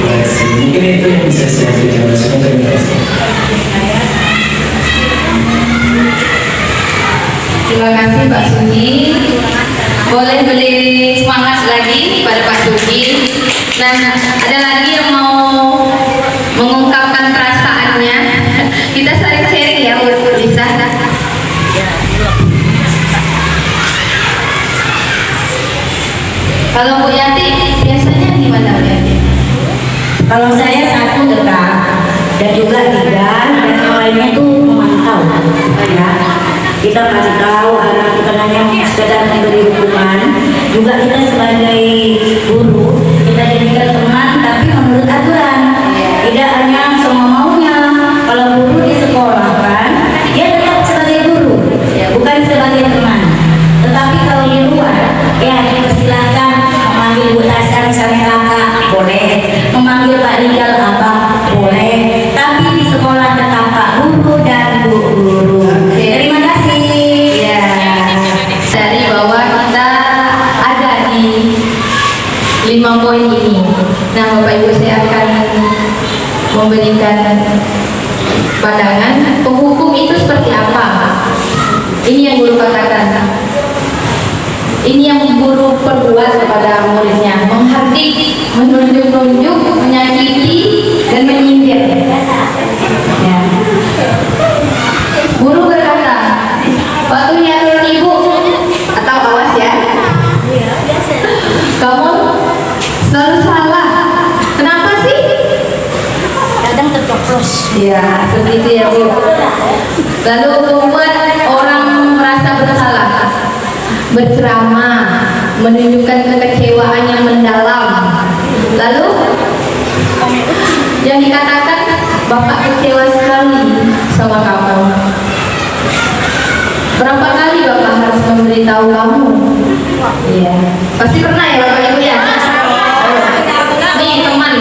S6: koleksi. Mungkin itu yang bisa saya berikan. Terima kasih.
S1: Terima kasih Pak Sugi. Boleh beri semangat lagi pada Pak Sugi. Nah, ada lagi yang mau mengungkapkan perasaannya. Kita sharing-sharing ya, bisa. Kalau Bu Yati biasanya gimana Bu Yati?
S2: Kalau saya satu dekat dan juga tiga dan yang lainnya tuh memantau ya. Kita pantau anak, bukan hanya sekedar memberi hukuman, juga kita sebagai guru kita jadikan teman tapi menurut aturan, tidak hanya semua maunya. Kalau guru di sekolah kan dia tetap sebagai guru ya, bukan sebagai teman. Tetapi kalau di luar ya dipersilakan memanggil Bu Tasya misalnya kakak boleh, memanggil Pak Rijal abang boleh, tapi di sekolah tetap Pak Guru dan Bu Guru. Terima kasih ya.
S1: Dari bahwa kita ada di 5 poin ini. Nah, Bapak Ibu, saya akan memberikan pandangan penghukum itu seperti apa. Ini yang guru katakan. Ini yang guru perbuat kepada muridnya, menghardik, menunjuk-nunjuk, menyakiti, dan menyindir. Ya. Guru berkata, waktu nyuruh ibu, atau awas ya, kamu selalu salah. Kenapa sih?
S2: Kadang tercoplos.
S1: Ya, seperti itu ya Bu. Lalu membuat orang merasa bersalah, berceramah, menunjukkan kekecewaan yang mendalam. Lalu yang dikatakan, Bapak kecewa sekali sama kamu. Berapa kali Bapak harus memberitahu kamu? Iya, pasti pernah ya Bapak Ibu ya. Nih teman,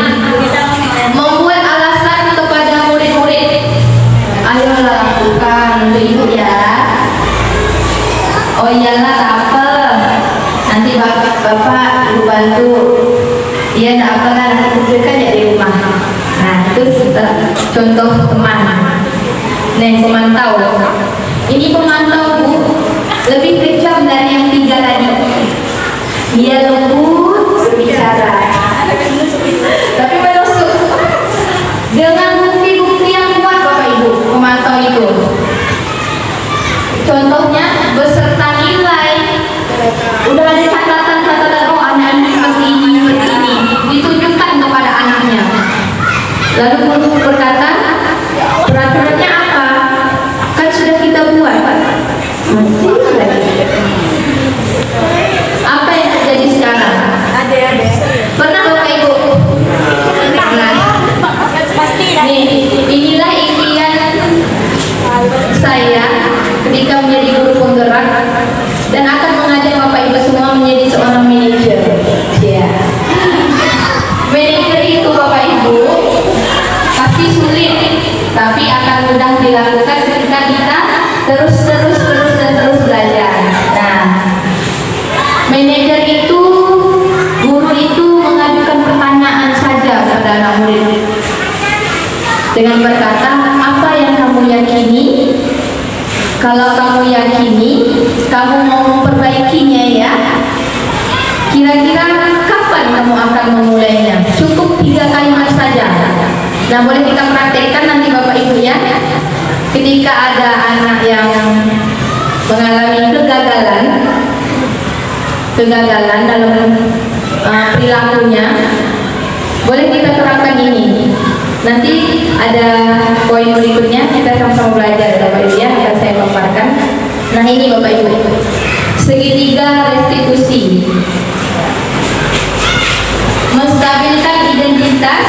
S1: membuat alasan kepada murid-murid, ayolah lakukan untuk ibu ya. Oh iyalah, tak apa, nanti bapak ibu bantu. Iya, tak apa lah, nanti kumpulkan ya di rumah. Nah, itu contoh teman. Nah, pemantau. Ini pemantau Bu, lebih kejam dari yang 3 tadi. Dia lembut berbicara, tapi menusuk dengan bukti-bukti yang kuat Bapak Ibu. Pemantau itu contohnya beserta nilai, udah ada catatan-catatan, oh anak-anak seperti ini, ditunjukkan kepada anaknya. Lalu guru berkata, peraturannya apa? Kan sudah kita buat. Masih lagi. Apa yang terjadi sekarang?
S2: Ada.
S1: Pernah Bapak Ibu? Pernah. Nih, inilah impian saya ketika menjadi guru penggerak dan akan mengajak Bapak Ibu semua menjadi seorang manajer. Ya. Manajer itu Bapak Ibu pasti sulit, tapi akan mudah dilakukan ketika kita terus belajar. Nah, manajer itu, guru itu mengajukan pertanyaan saja kepada anak murid dengan berkata, apa yang kamu yakini? Kalau kamu yakini, kamu mau memperbaikinya ya. Kira-kira kapan kamu akan memulainya? Cukup 3 kalimat saja. Nah, boleh kita praktekkan nanti Bapak Ibu ya. Ketika ada anak yang mengalami kegagalan dalam perilakunya, boleh kita terapkan ini. Nanti ada poin berikutnya, kita sama-sama belajar Bapak Ibu ya, akan saya paparkan. Nah ini Bapak Ibu, segitiga restitusi, menstabilkan identitas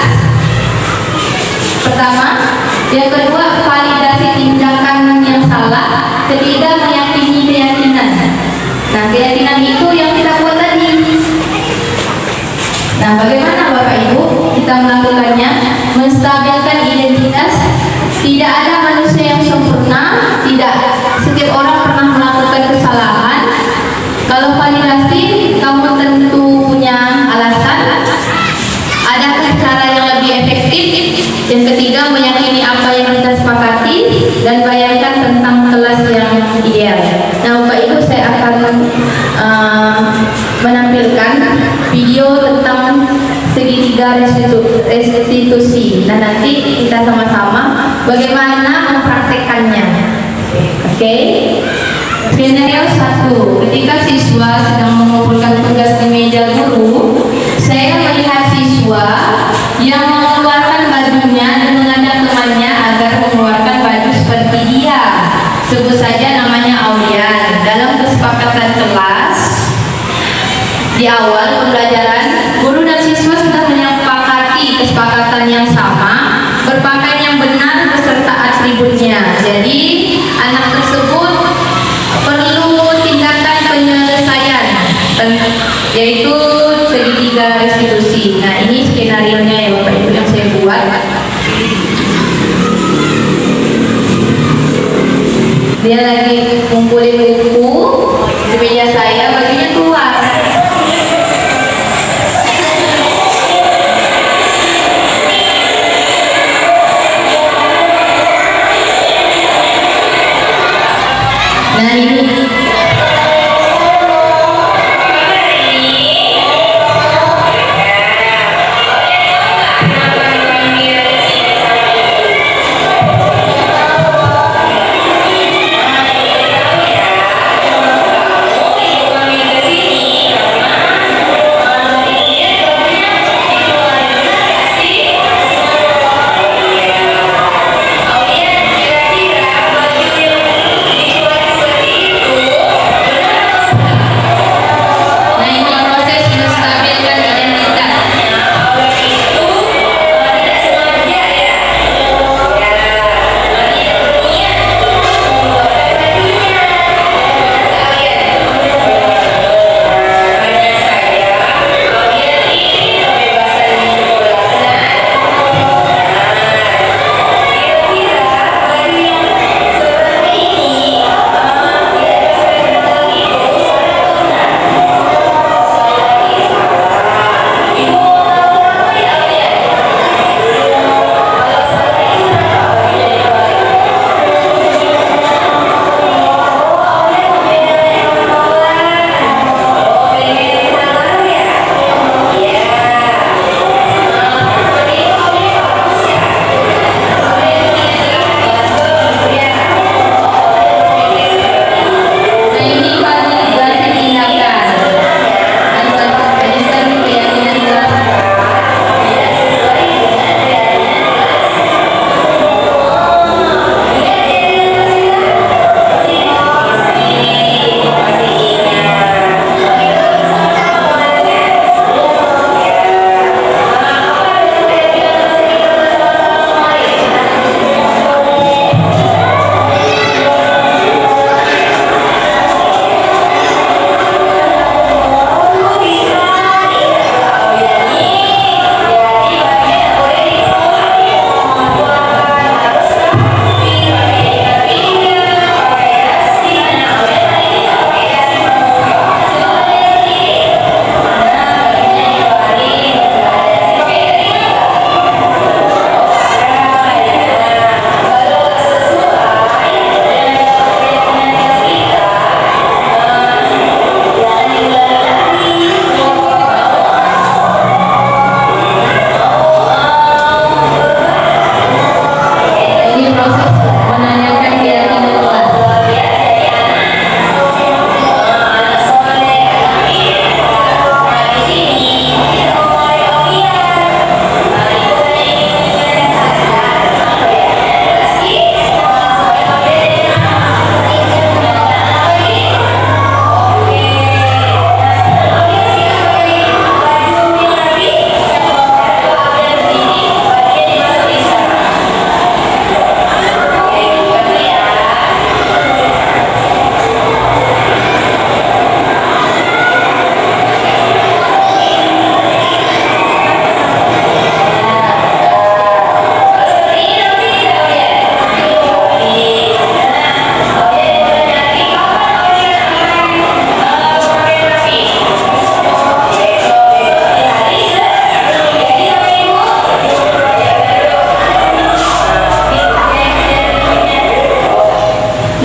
S1: pertama, yang kedua validasi tindakan yang salah, ketiga meyakini keyakinan. Nah keyakinan itu yang kita buat tadi. Nah bagaimana Bapak Ibu kita melakukannya? Menstabilkan identitas menampilkan video tentang segitiga restitusi. Nah, nanti kita sama-sama bagaimana mempraktekannya. Oke? Skenario 1. Ketika siswa sedang mengumpulkan tugas di meja guru, saya melihat siswa yang mengeluarkan bajunya dan mengajak temannya agar mengeluarkan baju seperti dia. Sebut saja namanya Aulian. Dalam kesepakatan kelas, di awal pembelajaran, guru dan siswa sudah menyepakati kesepakatan yang sama, berpakaian yang benar beserta atributnya. Jadi, anak tersebut perlu tindakan penyelesaian, yaitu segitiga restitusi. Nah, ini skenario-nya ya Bapak Ibu yang saya buat. Dia lagi kumpulin buku di meja saya, bajunya keluar. Nah, ini proses menstabilkan identitas. Nah, ini validasi tindakan. Register keyakinan kelas. Ini proses menanyakan keyakinan kelas.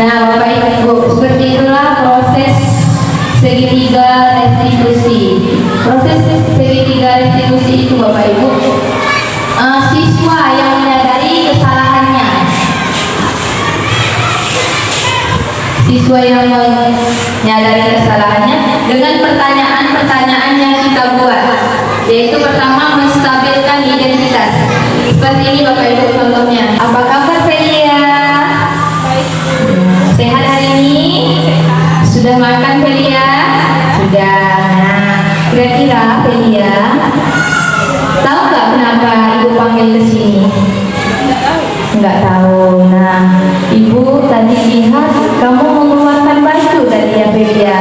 S1: Nah, Bapak Ibu, seperti itulah proses segitiga restitusi. Proses segitiga restitusi itu Bapak Ibu, siswa yang menyadari kesalahannya, siswa yang menyadari kesalahannya dengan pertanyaan-pertanyaan yang kita buat, yaitu pertama menstabilkan identitas. Seperti ini Bapak Ibu contohnya. Apa kabar Felia? Sehat hari ini? Sudah makan Felia? Sudah. Nah, kira-kira Felia tahu nggak kenapa Ibu panggil ke sini? Nggak tahu. Nah, Ibu tadi lihat kamu mengeluarkan baju tadi ya Felia.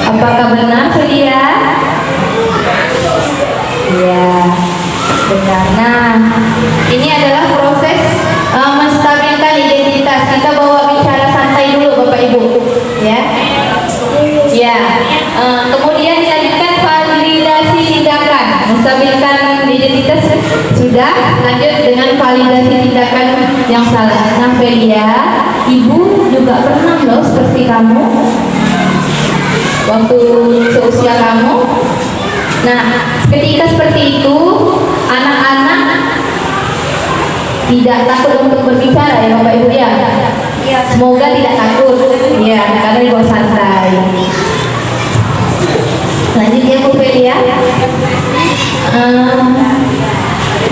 S1: Apakah benar Felia? Iya, benar. Nah, ini adalah proses menstabilkan identitas. Kita bawa bicara santai dulu Bapak Ibu, ya. Ya. Kemudian dilanjutkan validasi tindakan. Menstabilkan identitas sudah, lanjut dengan validasi tindakan yang salah. Nah, Felia, Ibu juga pernah loh seperti kamu waktu seusia kamu. Nah, ketika seperti itu, anak-anak tidak takut untuk berbicara ya Bapak Ibu ya. Semoga tidak takut ya, karena dibawa santai. Lanjut ya Bu Felia.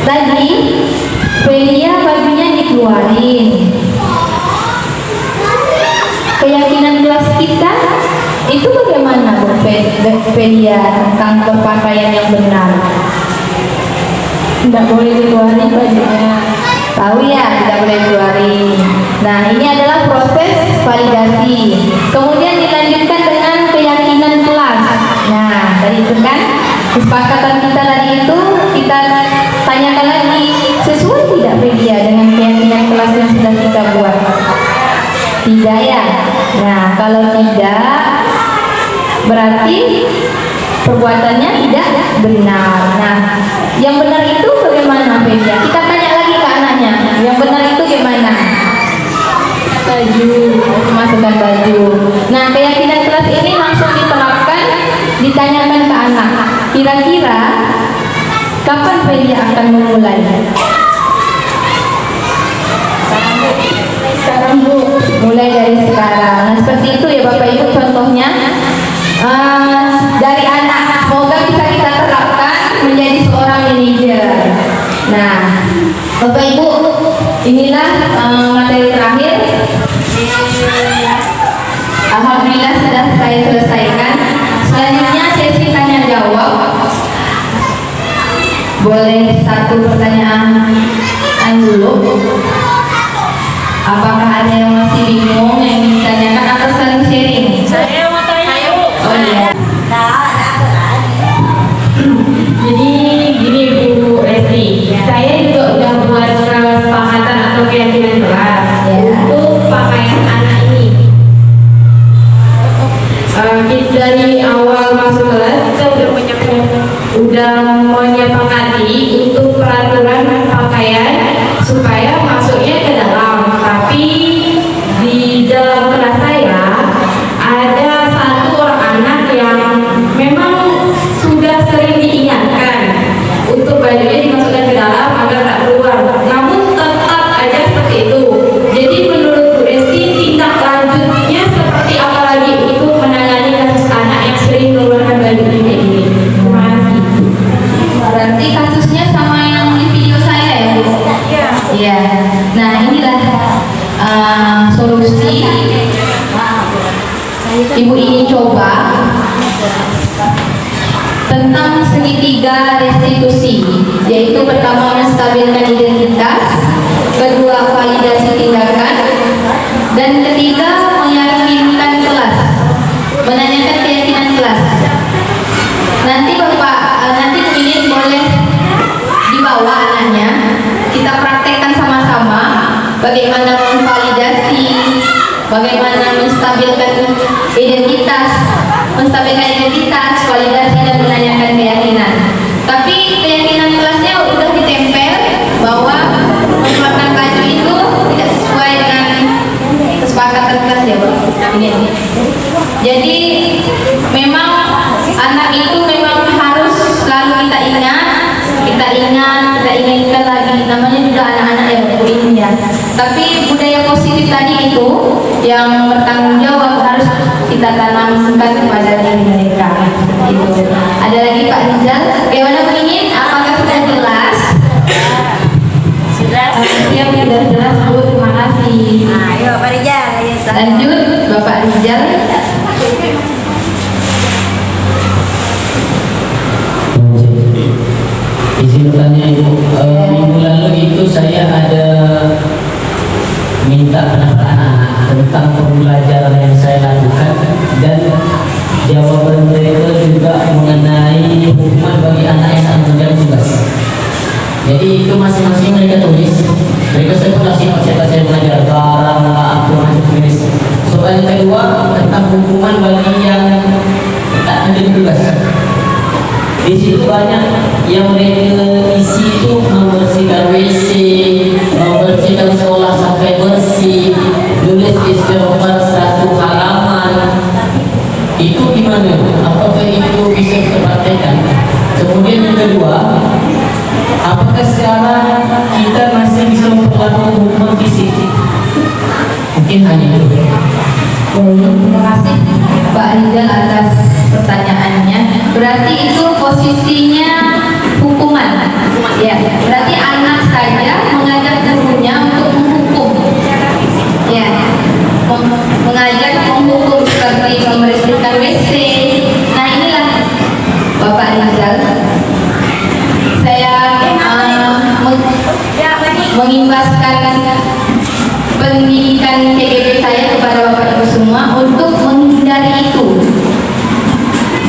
S1: Tadi Felia bajunya dikeluarin. Keyakinan kelas kita itu bagaimana Bu Felia tentang berpakaian yang benar? Tidak boleh dikeluarin bajunya. Tahu ya, tidak boleh dikeluarin. Nah, ini adalah proses validasi. Kemudian dilanjutkan dengan keyakinan kelas. Nah, tadi itu kan kesepakatan kita tadi itu, kita tanyakan lagi, sesuai tidak Felia dengan keyakinan kelas yang sudah kita buat? Tidak ya? Nah, kalau tidak, berarti perbuatannya tidak benar. Nah, yang benar itu bagaimana Felia? Kita tanya lagi ke anaknya, yang benar itu gimana? Baju, masukkan baju. Nah, keyakinan kelas ini langsung diterapkan, ditanyakan ke anak. Kira-kira kapan Felia akan memulai? Sekarang Bu, mulai dari sekarang. Nah, seperti itu ya Bapak Ibu contohnya. Dari anak, semoga bisa kita terapkan menjadi seorang manajer. Nah, Bapak Ibu, inilah materi terakhir. Alhamdulillah sudah saya selesaikan. Selanjutnya sesi tanya jawab. Boleh satu pertanyaan dulu. Apakah ada yang masih bingung yang ditanyakan atau saling sharing?
S2: Saya mau tanya Bu.
S1: Oh iya.
S7: Jadi gini Bu Resti, saya juga udah buat kesepakatan atau keyakinan kelas untuk pakaian anak ini. Dari awal masuk kelas kita udah menyepakati untuk peraturan pakaian supaya masuknya ke dalam. Tapi di dalam kelas saya ada satu orang anak yang memang sudah sering diingatkan untuk bajunya dimasukkan ke dalam agar tak keluar. Namun tetap aja seperti itu. Jadi menurut Bu Resti tindak lanjutnya seperti apa lagi untuk menangani kasus anak yang sering mengeluarkan bajunya kayak gini? Terima kasih.
S1: Berarti kasusnya sama yang di video saya ya Bu? Iya. Nah, inilah solusi. Ibu ingin coba tentang segitiga restitusi, yaitu pertama menstabilkan identitas, kedua validasi tindakan, dan ketiga meyakinkan kelas, menanyakan keyakinan kelas. Nanti Bapak, nanti Bu Inin boleh dibawa anaknya, kita praktekkan sama-sama bagaimana memvalidasi, bagaimana menstabilkan identitas, validasi dan menanyakan keyakinan. Tapi keyakinan kelasnya udah ditempel bahwa mengeluarkan baju itu tidak sesuai dengan kesepakatan kelas ya Bu. Ini. Jadi tadi itu yang bertanggung jawab harus kita tanamkan kepada diri mereka. Itu. Ada lagi Pak Rizal, bagaimana Bu Ingin? Apakah sudah jelas?
S2: Sudah.
S7: Yang sudah jelas Bu, terima kasih.
S2: Ayo Pak Rijal, ayo.
S1: Lanjut Bapak Rizal.
S3: Izin bertanya Ibu, minggu lalu itu saya ada minta pendapat tentang pembelajaran yang saya lakukan, dan jawaban mereka juga mengenai hukuman bagi anak yang tak mengerjakan tugas. Jadi itu masing-masing mereka tulis. Mereka sebutlah siapa saya belajar barang lah, apa macam tulis. Soal yang kedua tentang hukuman bagi yang tak mengerjakan tugas. Di situ banyak yang mereka isi itu membersihkan WC, membersihkan sekolah sampai bersih, tulis istighfar 1 halaman. Itu gimana? Apakah itu bisa kita praktekkan? Kemudian yang kedua, apakah sekarang kita masih bisa memperlakukan hukuman fisik? Mungkin hanya itu.
S1: Terima kasih Pak Rizal atas pertanyaannya. Berarti itu posisinya hukuman. Ya, berarti anak saya mengajak gurunya untuk menghukum. Ya, mengajak menghukum seperti membersihkan WC. Nah inilah Bapak Rizal. Saya mengimbaskan pendidikan PGB saya kepada Bapak Ibu semua untuk menghindari itu.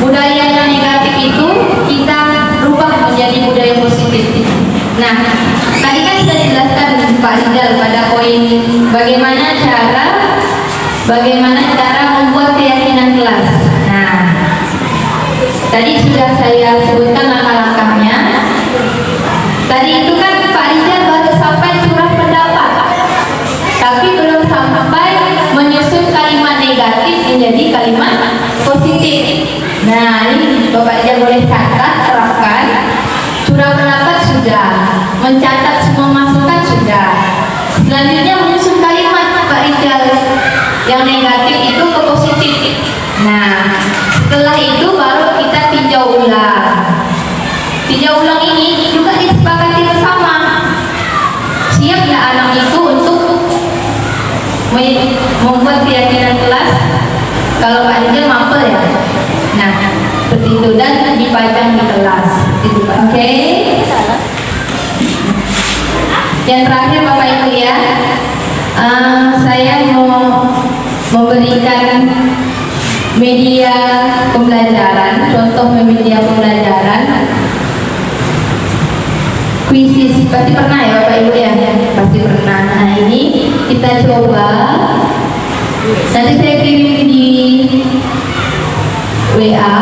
S1: Budaya yang negatif itu kita rubah menjadi budaya positif. Nah, tadi kan sudah dijelaskan Pak Rizal pada poin bagaimana cara membuat keyakinan kelas. Nah, tadi sudah saya sebutkan langkah-langkahnya. Tadi itu kan Pak Rizal baru sampai surat pendapat, tapi belum sampai menyusun kalimat negatif menjadi kalimat positif. Nah, ini Bapak Rizal boleh catat, terapkan. Surat pendapat sudah, mencatat semua masukan sudah. Selanjutnya menyusun kalimat Pak Rizal yang negatif itu ke positif. Nah, setelah itu baru kita tinjau ulang. Tinjau ulang ini juga disepakati bersama. Siap ya anak itu untuk membuat keyakinan kelas? Kalau Pak Rizal mampu ya. Nah, seperti itu, dan dipajang di kelas. Itu Pak. Oke. Yang terakhir Bapak Ibu ya, saya mau memberikan media pembelajaran, contoh media pembelajaran. Kuisis, pasti pernah ya Bapak Ibu ya? Pasti pernah. Nah ini kita coba. Nanti saya kirim di WA.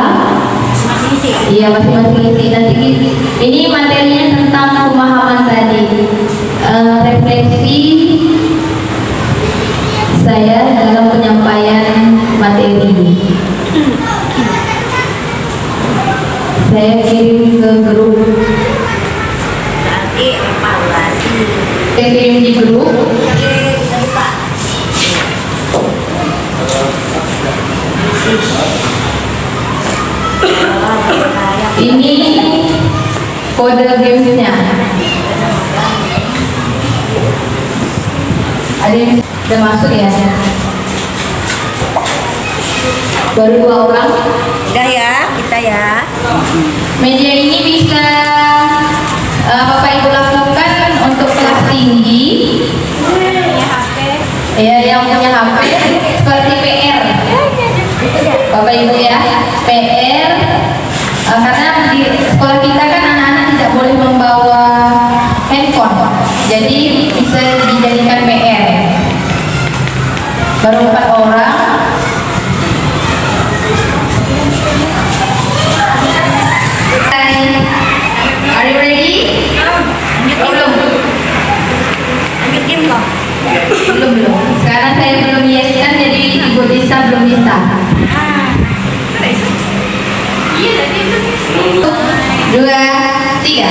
S1: Iya, masing-masing isi. Nanti ini materinya tentang pemahaman tadi, refleksi saya dalam penyampaian materi. Saya kirim ke grup. Saya kirim di grup. Ini kode gamesnya. Ada yang sudah masuk ya? Baru 2 orang.
S2: Udah ya, kita ya.
S1: Media ini bisa Bapak Ibu lakukan untuk kelas tinggi. Ya, yang punya HP seperti PR. Bapak Ibu ya, PR. Karena di sekolah kita kan anak-anak tidak boleh membawa handphone, jadi bisa dijadikan PR. Baru 4 orang. Are you ready? Belum. Belum. Sekarang saya belum yeskan, jadi Ibu bisa belum bisa. 2, 3.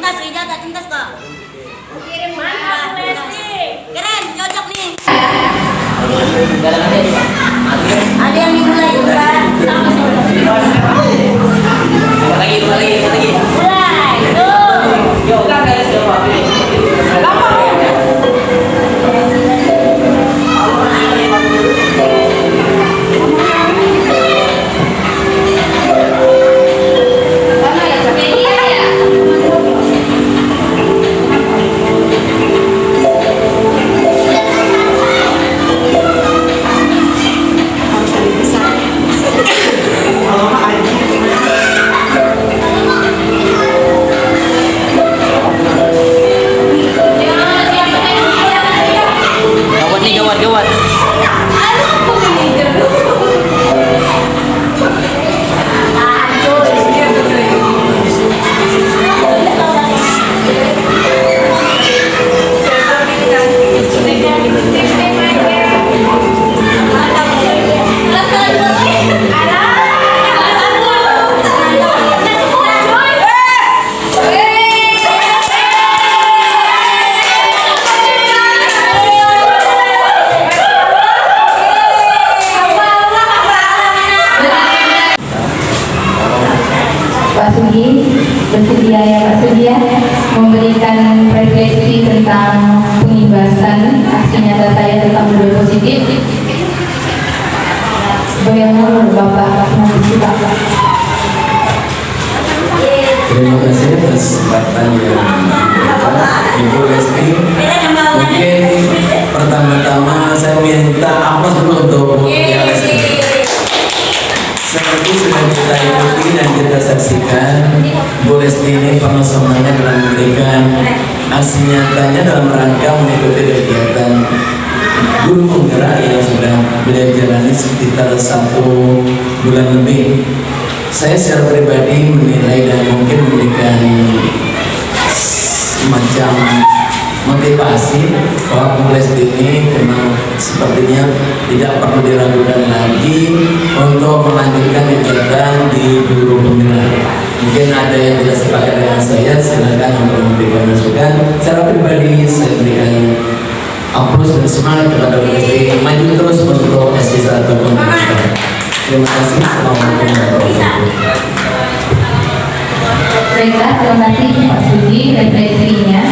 S2: tuntas, Rizal nggak tuntas kok. Keren, cocok nih. Ada yang dimulai bukan?
S3: Lagi.
S2: Mulai, tuh.
S3: Gawat.
S1: Pak Sugi, bersedia ya Pak Sugi ya, memberikan refleksi tentang pengibasan aksi nyata saya tentang budaya positif. Bagaimana Bapak mengisi Bapak?
S6: Terima kasih atas kesempatan yang diberikan Ibu Lesti. Mungkin pertama-tama saya minta aplaus dulu untuk Bu Lesti. Seperti sudah kita ikuti dan kita saksikan, Bu Lesti ini penuh semangat dalam memberikan aksi nyatanya dalam rangka mengikuti kegiatan Guru Penggerak yang sudah beliau jalani sekitar 1 bulan lebih. Saya secara pribadi menilai dan mungkin memberikan semacam motivasi bahwa Bu Lesti ini memang sepertinya tidak perlu diragukan lagi untuk melanjutkan kegiatan di Guru Penggerak. Mungkin ada yang tidak sepakat dengan saya, silakan untuk memberikan masukan. Secara pribadi saya berikan aplaus dan semangat kepada Bu Lesti maju terus untuk SD1 Penggerak. Terima kasih. Assalamualaikum warahmatullahi wabarakatuh.
S1: Baiklah, terima kasih Pak Sugi refleksinya.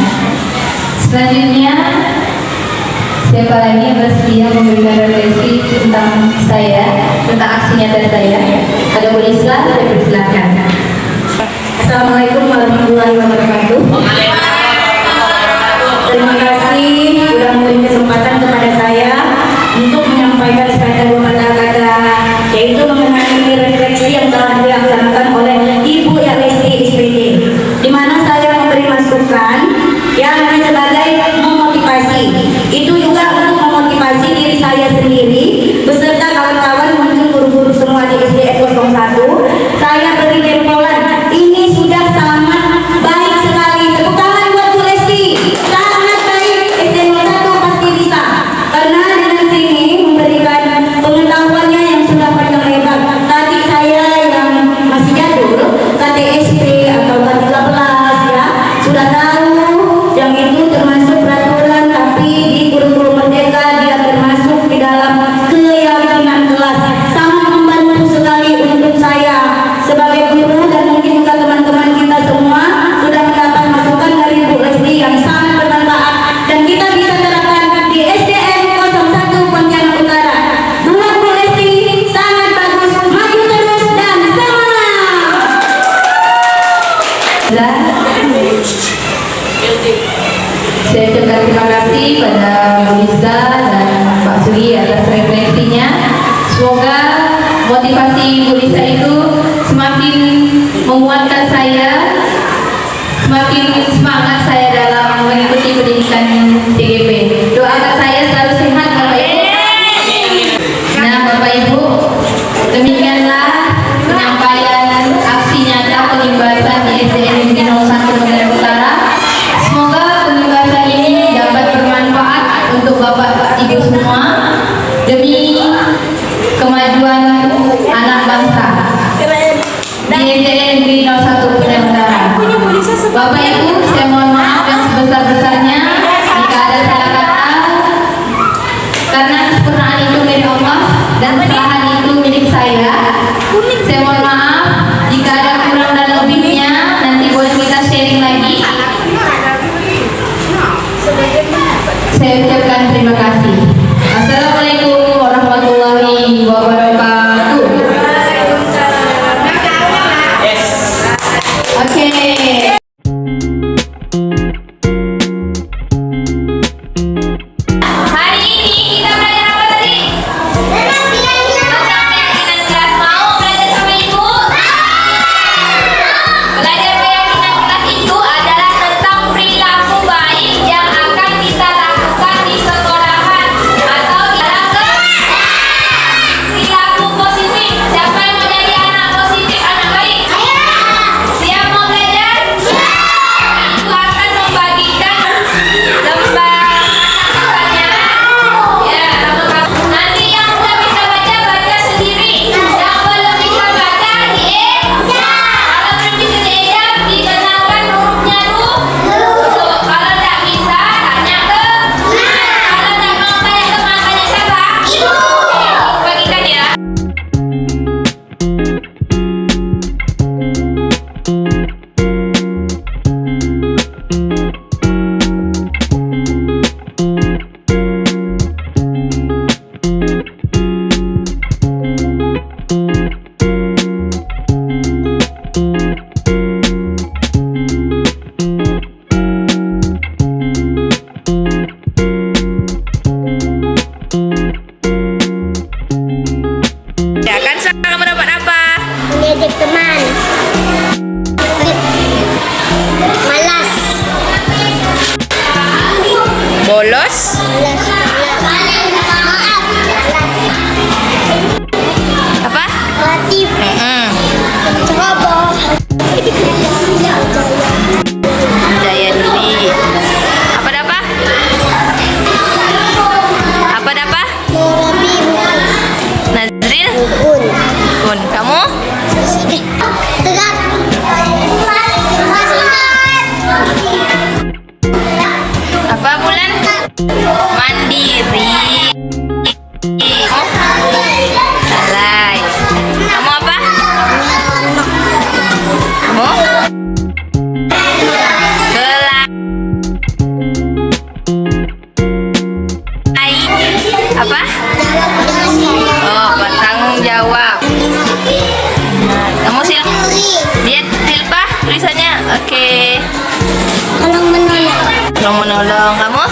S1: Selanjutnya, siapa lagi yang bersedia memberikan refleksi tentang saya, tentang aksi nyata saya? Ada Bu Isla, saya persilakan.
S2: Assalamualaikum warahmatullahi wabarakatuh. Terima kasih sudah memberi kesempatan kepada saya untuk menyampaikan sepatah dua kata-kata, yaitu mengenai refleksi yang telah dilaksanakan oleh Ibu Lesti SPD, di mana saya memberi masukan yang sebagai memotivasi. Itu juga untuk memotivasi diri saya sendiri beserta kawan-kawan maupun guru-guru semua di SDN 01. Saya beri jempolan. Ini sudah sangat baik sekali. Tepuk tangan buat Bu Lesti. Sangat baik. SDN 01 pasti bisa. Karena dengan sini memberikan pengetahuannya yang sudah panjang lebar. Tadi saya yang masih jadul, KTSP atau K13 ya, sudah tahu yang itu termasuk peraturan, tapi di kurikulum merdeka dia termasuk di dalam keyakinan kelas. Sangat membantu sekali untuk saya sebagai guru, dan mungkin juga teman-teman kita semua sudah mendapat masukan dari Bu Lesti yang sangat bermanfaat, dan kita bisa terapkan di SDN 01 Pontianak Utara. Buat Bu Lesti sangat bagus, maju terus dan semangat.
S1: Saya ucapkan terima kasih pada Bu Lisa dan Pak Sugi atas refleksinya. Semoga motivasi Bu Lisa itu semakin menguatkan saya, semakin semangat saya dalam mengikuti pendidikan TGP. Doakan saya selalu sehat Bapak Ibu. Nah Bapak Ibu, demikianlah penyampaian aksi nyata pengibasan di SDN Negeri 01 Pontianak Utara. Semoga pengibasan ini dapat bermanfaat untuk Bapak Ibu semua demi kemajuan anak bangsa di SDN Negeri 01 Pontianak Utara. Bapak Ibu, Hari ini kita belajar apa tadi? Tentang keyakinan kelas. Mau belajar sama ibu? Belajar keyakinan kelas itu adalah tentang perilaku baik yang akan kita lakukan di sekolahan atau di dalam perilaku positif. Siapa yang mau jadi anak positif, anak baik? Siap mau belajar? Itu akan membagikan lembar ya, nanti yang udah bisa baca, baca sendiri. Yang belum bisa baca, dieja. Kalau belum bisa dieja, dikenalkan hurufnya dulu. Kalau tidak bisa, tanya ke kalau tidak mau tanya ke tanya siapa? Ibu. Bagikan ya. Ya kan, kamu dapat apa?
S8: Mendidik teman. Malas.
S1: Bolos.
S8: Maaf.
S1: Apa?
S8: Kreatif. Ceroboh.
S1: Jaya diri. Apa dapat? Apa dapat?
S8: Lebih
S1: Nazril?
S8: Kun.
S1: Kun. Kamu?
S8: Tegak.
S1: Apa Bulan? Mandiri. Salai. Kamu apa? Kamu? Kelai. Apa? Oh, bertanggung jawab. Nah, kamu lihat Silpa tulisannya. Oke.
S8: Tolong menolong.
S1: Tolong menolong. Kamu?